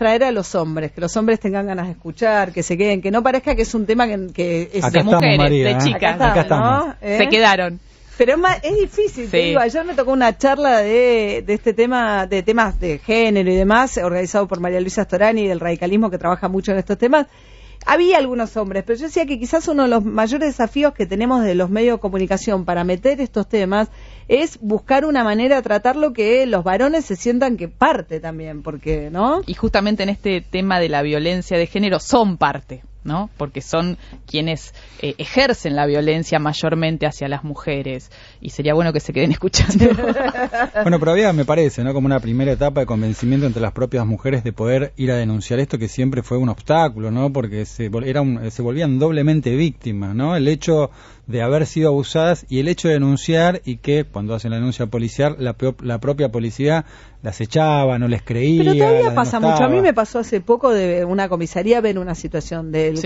distraer a los hombres, que los hombres tengan ganas de escuchar, que se queden, que no parezca que es un tema que es acá de mujeres, María, de chicas, acá estamos. ¿no? Se quedaron. Pero es difícil, te digo, ayer me tocó una charla de este tema, de temas de género y demás, organizado por María Luisa Storani, del radicalismo, que trabaja mucho en estos temas. Había algunos hombres, pero yo decía que quizás uno de los mayores desafíos que tenemos de los medios de comunicación para meter estos temas es buscar una manera de tratarlo que los varones se sientan que parte también, porque, ¿no? Y justamente en este tema de la violencia de género son parte, ¿no? Porque son quienes ejercen la violencia mayormente hacia las mujeres, y sería bueno que se queden escuchando. Bueno, pero había, me parece, ¿no?, como una primera etapa de convencimiento entre las propias mujeres de poder ir a denunciar esto, que siempre fue un obstáculo, ¿no?, porque se volvían doblemente víctimas, ¿no?, el hecho de haber sido abusadas y el hecho de denunciar, y que cuando hacen la denuncia policial la propia policía las echaba, no les creía. Pero todavía pasa mucho. A mí me pasó hace poco de una comisaría ver una situación del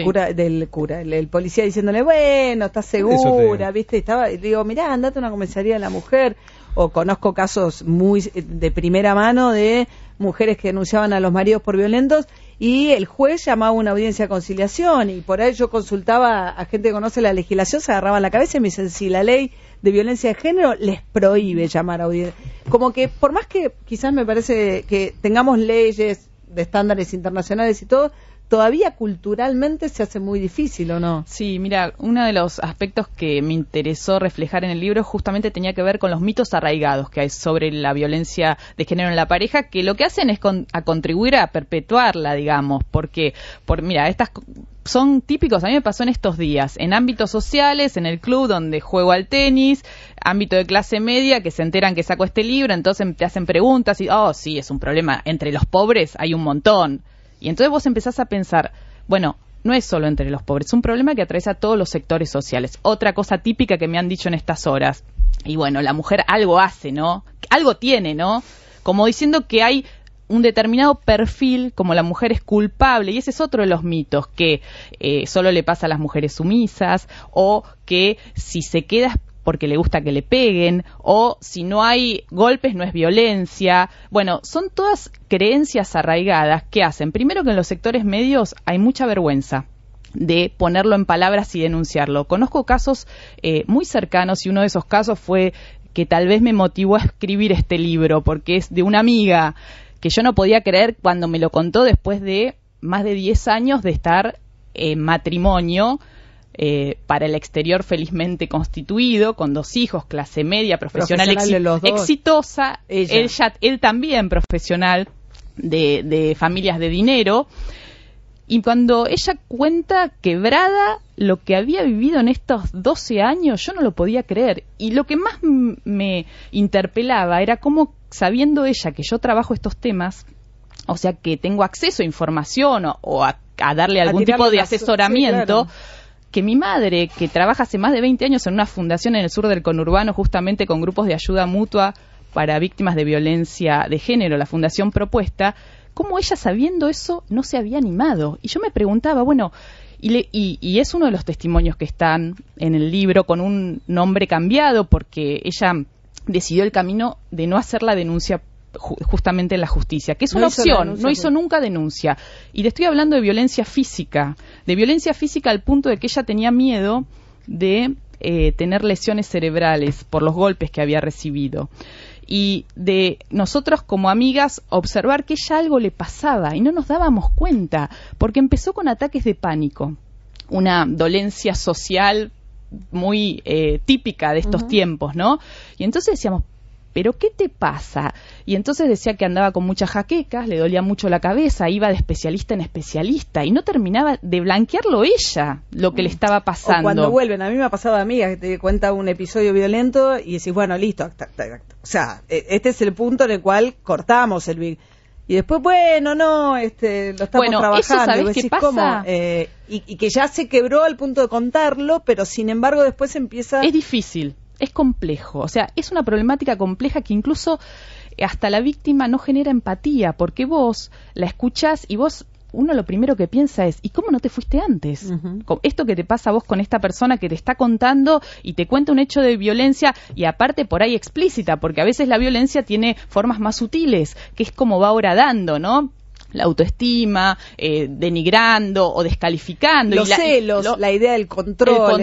cura, el policía diciéndole, bueno, ¿estás segura? ¿Viste? Y digo, mirá, andate a una comisaría de la mujer. O conozco casos muy de primera mano de mujeres que denunciaban a los maridos por violentos, y el juez llamaba a una audiencia de conciliación, y por ahí yo consultaba a gente que conoce la legislación, se agarraban la cabeza y me dicen, si la ley de violencia de género les prohíbe llamar a audiencia. Como que por más que quizás me parece que tengamos leyes de estándares internacionales y todo, todavía culturalmente se hace muy difícil, ¿o no? Sí, mira, uno de los aspectos que me interesó reflejar en el libro justamente tenía que ver con los mitos arraigados que hay sobre la violencia de género en la pareja, que lo que hacen es contribuir a perpetuarla, digamos, porque, mira, estas son típicos, a mí me pasó en estos días, en ámbitos sociales, en el club donde juego al tenis, ámbito de clase media, que se enteran que saco este libro, entonces te hacen preguntas y, sí, es un problema, entre los pobres hay un montón. Y entonces vos empezás a pensar, bueno, no es solo entre los pobres, es un problema que atraviesa a todos los sectores sociales. Otra cosa típica que me han dicho en estas horas, y bueno, la mujer algo hace, ¿no? Algo tiene, ¿no? Como diciendo que hay un determinado perfil, como la mujer es culpable, y ese es otro de los mitos, que solo le pasa a las mujeres sumisas, o que si se queda porque le gusta que le peguen, o si no hay golpes no es violencia. Bueno, son todas creencias arraigadas que hacen, primero, que en los sectores medios hay mucha vergüenza de ponerlo en palabras y denunciarlo. Conozco casos muy cercanos, y uno de esos casos fue que tal vez me motivó a escribir este libro, porque es de una amiga que yo no podía creer cuando me lo contó después de más de 10 años de estar en matrimonio, para el exterior felizmente constituido, con 2 hijos, clase media, profesional exitosa, él también profesional de familias de dinero, y cuando ella cuenta quebrada lo que había vivido en estos 12 años, yo no lo podía creer, y lo que más me interpelaba era cómo, sabiendo ella que yo trabajo estos temas, o sea que tengo acceso a información o a darle algún tipo de asesoramiento, sí, claro, que mi madre, que trabaja hace más de 20 años en una fundación en el sur del conurbano, justamente con grupos de ayuda mutua para víctimas de violencia de género, la Fundación Propuesta, cómo ella, sabiendo eso, no se había animado. Y yo me preguntaba, bueno, y es uno de los testimonios que están en el libro, con un nombre cambiado, porque ella decidió el camino de no hacer la denuncia justamente en la justicia, que es una opción, no hizo nunca denuncia. Y le estoy hablando de violencia física al punto de que ella tenía miedo de tener lesiones cerebrales por los golpes que había recibido. Y de nosotros como amigas observar que ella algo le pasaba y no nos dábamos cuenta, porque empezó con ataques de pánico, una dolencia social muy típica de estos tiempos, ¿no? Y entonces decíamos, ¿pero qué te pasa? Y entonces decía que andaba con muchas jaquecas, le dolía mucho la cabeza, iba de especialista en especialista y no terminaba de blanquearlo ella, lo que le estaba pasando. O cuando vuelven, a mí me ha pasado, amiga, que te cuenta un episodio violento y decís, bueno, listo, o sea, este es el punto en el cual cortamos el... Y después, bueno, no, lo estamos trabajando. Eso, ¿sabés qué pasa? Y que ya se quebró al punto de contarlo, pero sin embargo después empieza... Es difícil. Es complejo, o sea, es una problemática compleja que incluso hasta la víctima no genera empatía, porque vos la escuchás y uno lo primero que piensa es, ¿y cómo no te fuiste antes? Esto que te pasa a vos con esta persona que te está contando y te cuenta un hecho de violencia, y aparte por ahí explícita, porque a veces la violencia tiene formas más sutiles, que es como va horadando, ¿no? la autoestima, denigrando o descalificando. Los celos, la idea del control.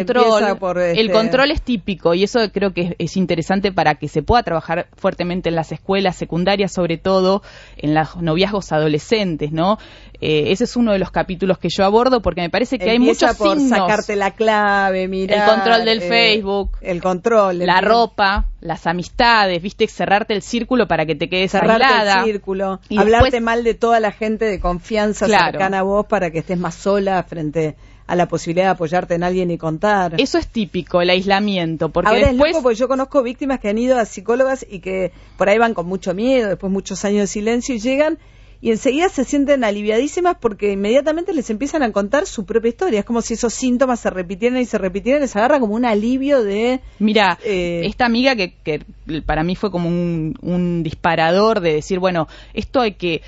El control es típico y eso creo que es interesante para que se pueda trabajar fuertemente en las escuelas secundarias, sobre todo en los noviazgos adolescentes, ¿no? Ese es uno de los capítulos que yo abordo porque me parece que hay muchos por signos. Sacarte la clave, mirar. El control del Facebook. El control. La ropa, las amistades, viste, cerrarte el círculo para que te quedes cerrarte aislada. El círculo. Y hablarte después, mal de toda la gente de confianza cercana a vos para que estés más sola frente a la posibilidad de apoyarte en alguien y contar. Eso es típico, el aislamiento. Porque ahora después... es loco porque yo conozco víctimas que han ido a psicólogas y que por ahí van con mucho miedo, después muchos años de silencio y llegan y enseguida se sienten aliviadísimas porque inmediatamente les empiezan a contar su propia historia. Es como si esos síntomas se repitieran y se repitieran, les agarra como un alivio de... Mira, esta amiga que para mí fue como un disparador de decir, bueno, esto hay que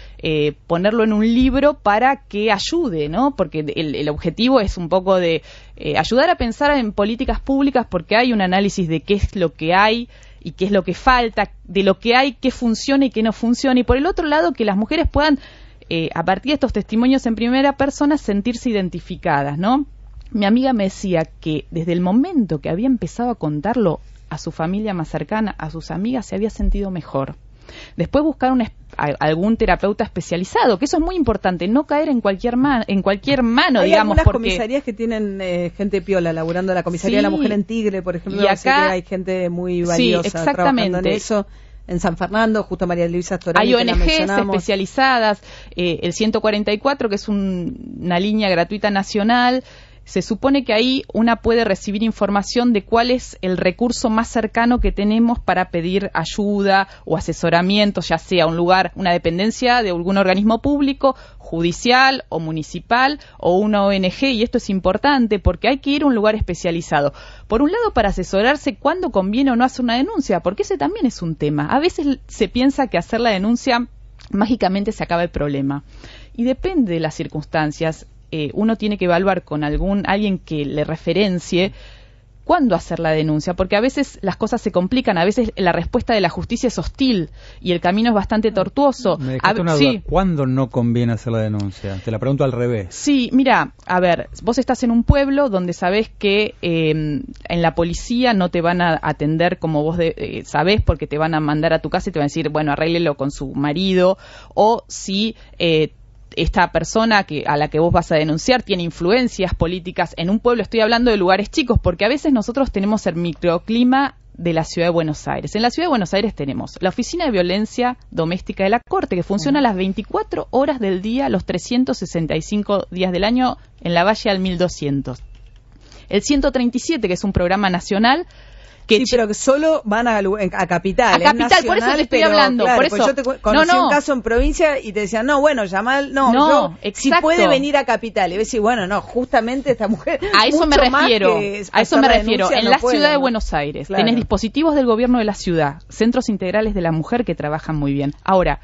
ponerlo en un libro para que ayude, ¿no? Porque el objetivo es un poco de ayudar a pensar en políticas públicas porque hay un análisis de qué es lo que hay y qué es lo que falta, de lo que hay, qué funciona y qué no funciona. Y por el otro lado, que las mujeres puedan, a partir de estos testimonios en primera persona, sentirse identificadas, ¿no? Mi amiga me decía que desde el momento que había empezado a contarlo a su familia más cercana, a sus amigas, se había sentido mejor. Después buscar algún terapeuta especializado, que eso es muy importante, no caer en cualquier mano, hay digamos, algunas porque comisarías que tienen gente piola laburando, la comisaría de la mujer en Tigre, por ejemplo, y acá hay gente muy valiosa trabajando en eso. En San Fernando, justo María Luisa Storani, hay ONGs especializadas, el 144, que es una línea gratuita nacional. Se supone que ahí una puede recibir información de cuál es el recurso más cercano que tenemos para pedir ayuda o asesoramiento, ya sea un lugar, una dependencia de algún organismo público, judicial o municipal o una ONG, y esto es importante porque hay que ir a un lugar especializado. Por un lado, para asesorarse cuándo conviene o no hacer una denuncia, porque ese también es un tema. A veces se piensa que hacer la denuncia mágicamente se acaba el problema. Y depende de las circunstancias. Uno tiene que evaluar con alguien que le referencie cuándo hacer la denuncia, porque a veces las cosas se complican, a veces la respuesta de la justicia es hostil y el camino es bastante tortuoso. Me dejaste una duda. ¿Cuándo no conviene hacer la denuncia? Te la pregunto al revés. Sí, mira, a ver, vos estás en un pueblo donde sabés que en la policía no te van a atender como vos sabés, porque te van a mandar a tu casa y te van a decir, bueno, arréglelo con su marido, o si... esta persona a la que vos vas a denunciar tiene influencias políticas en un pueblo. Estoy hablando de lugares chicos, porque a veces nosotros tenemos el microclima de la Ciudad de Buenos Aires. En la Ciudad de Buenos Aires tenemos la Oficina de Violencia Doméstica de la Corte, que funciona las 24 horas del día, los 365 días del año, en la Valle al 1200. El 137, que es un programa nacional, sí, pero que solo van a Capital. A Capital, nacional, por eso te estoy hablando. Claro, por eso. Yo te conocí un caso en provincia y te decían, no, bueno, llamar, si puede venir a Capital. Y ves, y bueno, no, justamente esta mujer. A eso me refiero. En la ciudad de ¿no? Buenos Aires claro. tenés dispositivos del gobierno de la ciudad, centros integrales de la mujer que trabajan muy bien. Ahora,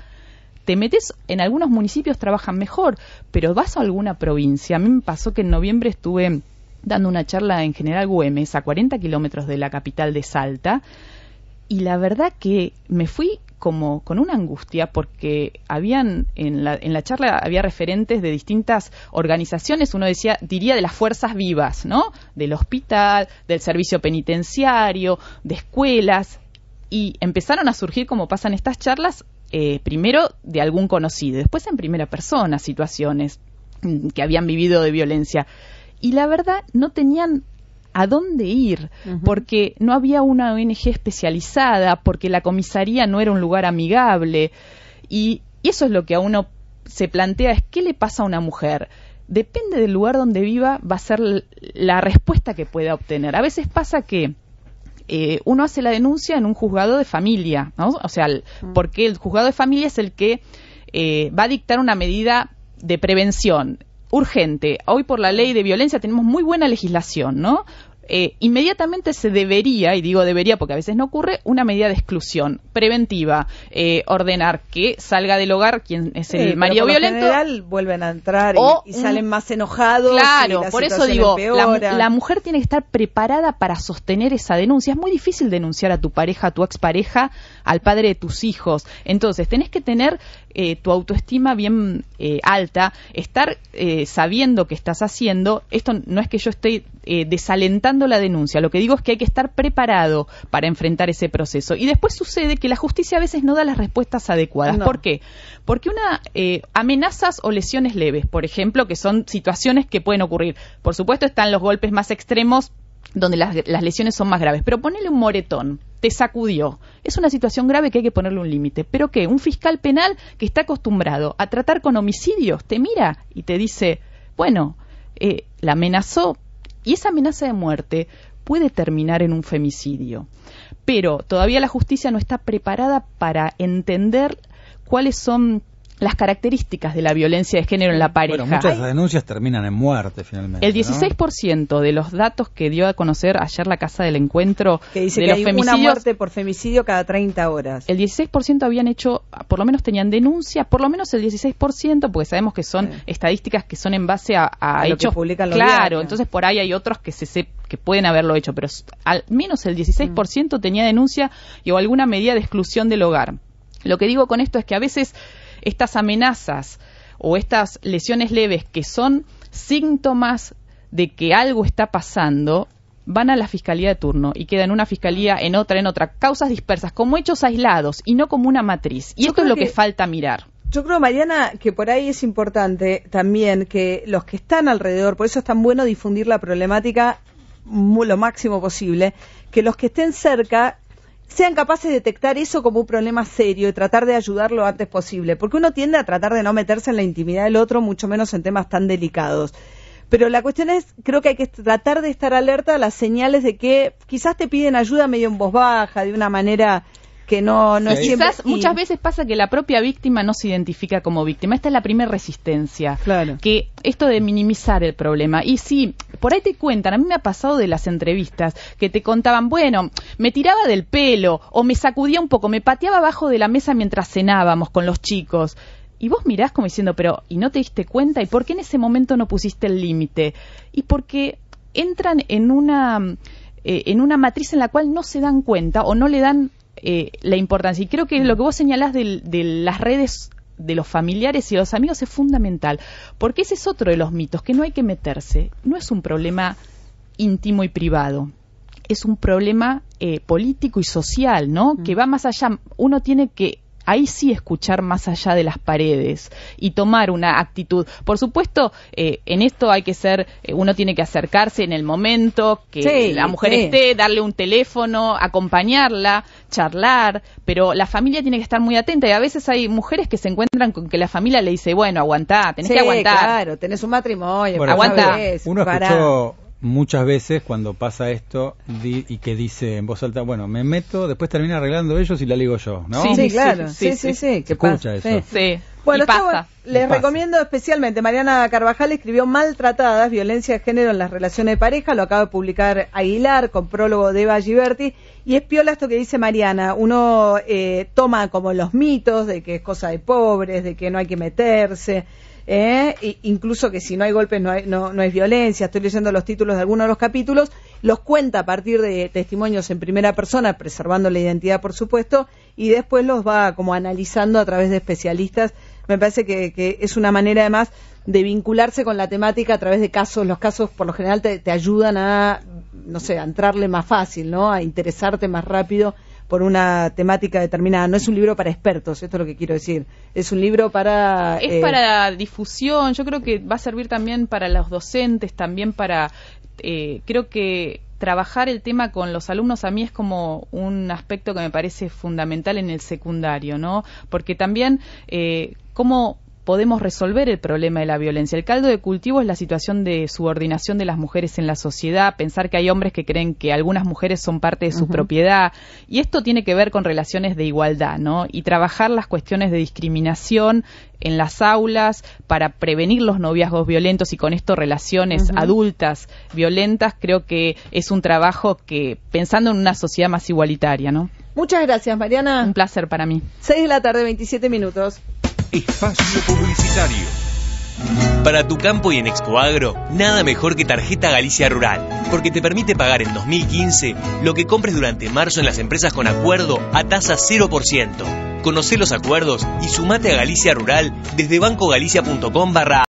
te metes en algunos municipios, trabajan mejor, pero vas a alguna provincia. A mí me pasó que en noviembre estuve dando una charla en General Güemes, a 40 kilómetros de la capital de Salta, y la verdad que me fui como con una angustia porque en la charla había referentes de distintas organizaciones, uno diría de las fuerzas vivas, ¿no? Del hospital, del servicio penitenciario, de escuelas, y empezaron a surgir, como pasan estas charlas, primero de algún conocido, después en primera persona, situaciones que habían vivido de violencia. Y la verdad no tenían a dónde ir, porque no había una ONG especializada, porque la comisaría no era un lugar amigable. Y eso es lo que a uno se plantea, es ¿qué le pasa a una mujer? Depende del lugar donde viva, va a ser la respuesta que pueda obtener. A veces pasa que uno hace la denuncia en un juzgado de familia, ¿no? O sea, porque el juzgado de familia es el que va a dictar una medida de prevención urgente. Hoy por la ley de violencia tenemos muy buena legislación, ¿no? inmediatamente se debería, y digo debería porque a veces no ocurre, una medida de exclusión preventiva, ordenar que salga del hogar quien es el marido violento. En general vuelven a entrar y salen más enojados. Claro, por eso digo, la mujer tiene que estar preparada para sostener esa denuncia. Es muy difícil denunciar a tu pareja, a tu expareja, al padre de tus hijos. Entonces, tenés que tener tu autoestima bien alta, estar sabiendo qué estás haciendo. Esto no es que yo estoy desalentando la denuncia, lo que digo es que hay que estar preparado para enfrentar ese proceso. Y después sucede que la justicia a veces no da las respuestas adecuadas. No. ¿Por qué? Porque amenazas o lesiones leves, por ejemplo, que son situaciones que pueden ocurrir. Por supuesto están los golpes más extremos, donde las lesiones son más graves, pero ponele un moretón, te sacudió, es una situación grave que hay que ponerle un límite. ¿Pero qué? Un fiscal penal que está acostumbrado a tratar con homicidios te mira y te dice, bueno, la amenazó, y esa amenaza de muerte puede terminar en un femicidio, pero todavía la justicia no está preparada para entender cuáles son las características de la violencia de género en la pareja. Bueno, muchas denuncias terminan en muerte finalmente. El 16% de los datos que dio a conocer ayer la Casa del Encuentro que dice de que los hay femicidios, una muerte por femicidio cada 30 horas. El 16% habían hecho, por lo menos tenían denuncia, por lo menos el 16%, porque sabemos que son estadísticas que son en base a hechos que publican los claro, diarios. Entonces por ahí hay otros que pueden haberlo hecho, pero al menos el 16% tenía denuncia o alguna medida de exclusión del hogar. Lo que digo con esto es que a veces estas amenazas o estas lesiones leves que son síntomas de que algo está pasando, van a la fiscalía de turno y queda en una fiscalía, en otra, causas dispersas, como hechos aislados y no como una matriz. Y esto es lo que falta mirar. Yo creo, Mariana, que por ahí es importante también que los que están alrededor, por eso es tan bueno difundir la problemática lo máximo posible, que los que estén cerca sean capaces de detectar eso como un problema serio y tratar de ayudar lo antes posible, porque uno tiende a tratar de no meterse en la intimidad del otro, mucho menos en temas tan delicados. Pero la cuestión es, creo que hay que tratar de estar alerta a las señales de que quizás te piden ayuda medio en voz baja, de una manera que no es siempre. Quizás muchas veces pasa que la propia víctima no se identifica como víctima. Esta es la primera resistencia. Claro. Que esto de minimizar el problema. Y sí, por ahí te cuentan, a mí me ha pasado de las entrevistas, que te contaban, bueno, me tiraba del pelo, o me sacudía un poco, me pateaba abajo de la mesa mientras cenábamos con los chicos. Y vos mirás como diciendo, pero, ¿y no te diste cuenta? ¿Y por qué en ese momento no pusiste el límite? Y porque entran en una matriz en la cual no se dan cuenta o no le dan la importancia. Y creo que lo que vos señalás de las redes de los familiares y los amigos es fundamental, porque ese es otro de los mitos, que no hay que meterse. No es un problema íntimo y privado, es un problema político y social, ¿no? Que va más allá. Uno tiene que ahí sí escuchar más allá de las paredes y tomar una actitud. Por supuesto, en esto hay que ser, uno tiene que acercarse en el momento que la mujer esté, darle un teléfono, acompañarla, charlar, pero la familia tiene que estar muy atenta, y a veces hay mujeres que se encuentran con que la familia le dice, bueno, aguantá, tenés que aguantar. Claro, tenés un matrimonio, bueno, aguanta. Uno escuchó muchas veces cuando pasa esto y que dice en voz alta, bueno, me meto, después termina arreglando ellos y la ligo yo, ¿no? Sí, claro. Sí. Se escucha eso. Sí. Bueno, les recomiendo especialmente, Mariana Carvajal escribió Maltratadas, violencia de género en las relaciones de pareja, lo acaba de publicar Aguilar, con prólogo de Eva Giberti, y es piola esto que dice Mariana, uno toma como los mitos de que es cosa de pobres, de que no hay que meterse, incluso que si no hay golpes no es violencia. Estoy leyendo los títulos de algunos de los capítulos, los cuenta a partir de testimonios en primera persona, preservando la identidad por supuesto, y después los va como analizando a través de especialistas. Me parece que es una manera además de vincularse con la temática a través de casos. Los casos por lo general te ayudan a, no sé, a entrarle más fácil, ¿no? A interesarte más rápido por una temática determinada. No es un libro para expertos, esto es lo que quiero decir. Es un libro para... Es para difusión, yo creo que va a servir también para los docentes, también para... creo que trabajar el tema con los alumnos a mí es como un aspecto que me parece fundamental en el secundario, ¿no? Porque también cómo podemos resolver el problema de la violencia. El caldo de cultivo es la situación de subordinación de las mujeres en la sociedad, pensar que hay hombres que creen que algunas mujeres son parte de su propiedad, y esto tiene que ver con relaciones de igualdad, ¿no? Y trabajar las cuestiones de discriminación en las aulas para prevenir los noviazgos violentos y con esto relaciones adultas violentas, creo que es un trabajo que, pensando en una sociedad más igualitaria, ¿no? Muchas gracias, Mariana. Un placer para mí. 6 de la tarde, 27 minutos. Espacio publicitario. Para tu campo y en Expoagro, nada mejor que Tarjeta Galicia Rural, porque te permite pagar en 2015 lo que compres durante marzo en las empresas con acuerdo a tasa 0%. Conocé los acuerdos y sumate a Galicia Rural desde bancogalicia.com/.